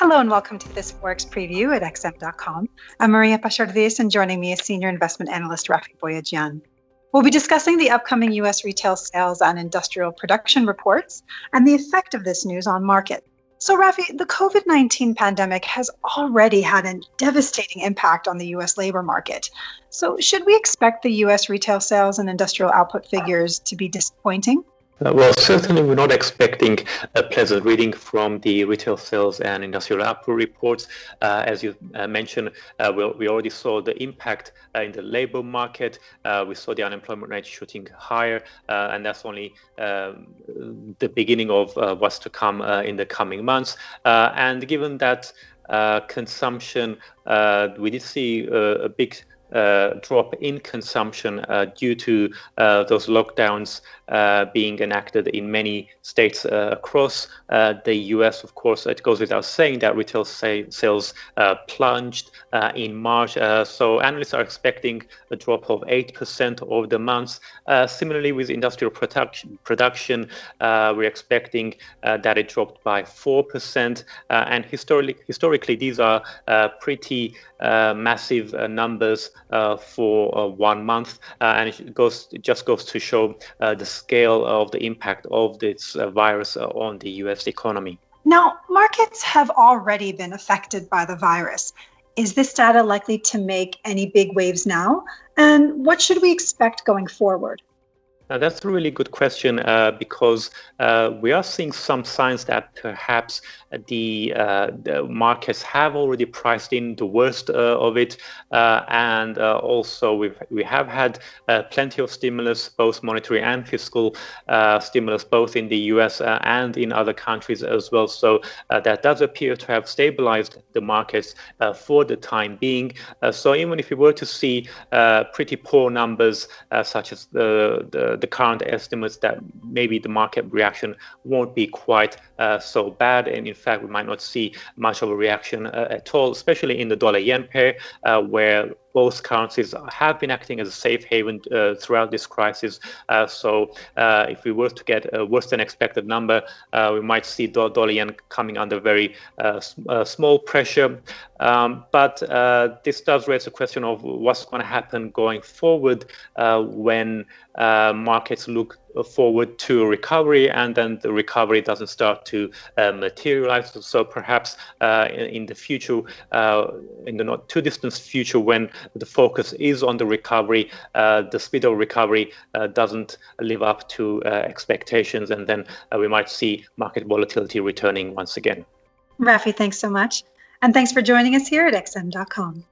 Hello and welcome to this Forex Preview at XM.com. I'm Maria Pachardis, and joining me is Senior Investment Analyst Rafi Boyadjian. We'll be discussing the upcoming U.S. retail sales and industrial production reports and the effect of this news on market. So Rafi, the COVID-19 pandemic has already had a devastating impact on the U.S. labor market. So should we expect the U.S. retail sales and industrial output figures to be disappointing? Well, certainly we're not expecting a pleasant reading from the retail sales and industrial output reports. As you mentioned, we already saw the impact in the labor market. We saw the unemployment rate shooting higher, and that's only the beginning of what's to come in the coming months. And given that consumption, we did see a big drop in consumption due to those lockdowns being enacted in many states across the US. Of course, it goes without saying that retail sales plunged in March. So analysts are expecting a drop of 8% over the months. Similarly, with industrial production, we're expecting that it dropped by 4%. And historically, these are pretty massive numbers for 1 month, and it just goes to show the scale of the impact of this virus on the US economy. Now, markets have already been affected by the virus. Is this data likely to make any big waves now? And what should we expect going forward? That's a really good question because we are seeing some signs that perhaps the markets have already priced in the worst of it, and also we have had plenty of stimulus, both monetary and fiscal stimulus, both in the US and in other countries as well. So that does appear to have stabilized the markets for the time being. So even if we were to see pretty poor numbers, such as the current estimates, that maybe the market reaction won't be quite so bad, and in fact we might not see much of a reaction at all, especially in the dollar-yen pair, where both currencies have been acting as a safe haven throughout this crisis. So if we were to get a worse than expected number, we might see dollar-yen coming under very small pressure. But this does raise the question of what's going to happen going forward when markets look forward to a recovery and then the recovery doesn't start to materialize. So perhaps in the future, in the not too distant future, when the focus is on the recovery, the speed of recovery doesn't live up to expectations, and then we might see market volatility returning once again. Rafi, thanks so much. And thanks for joining us here at XM.com.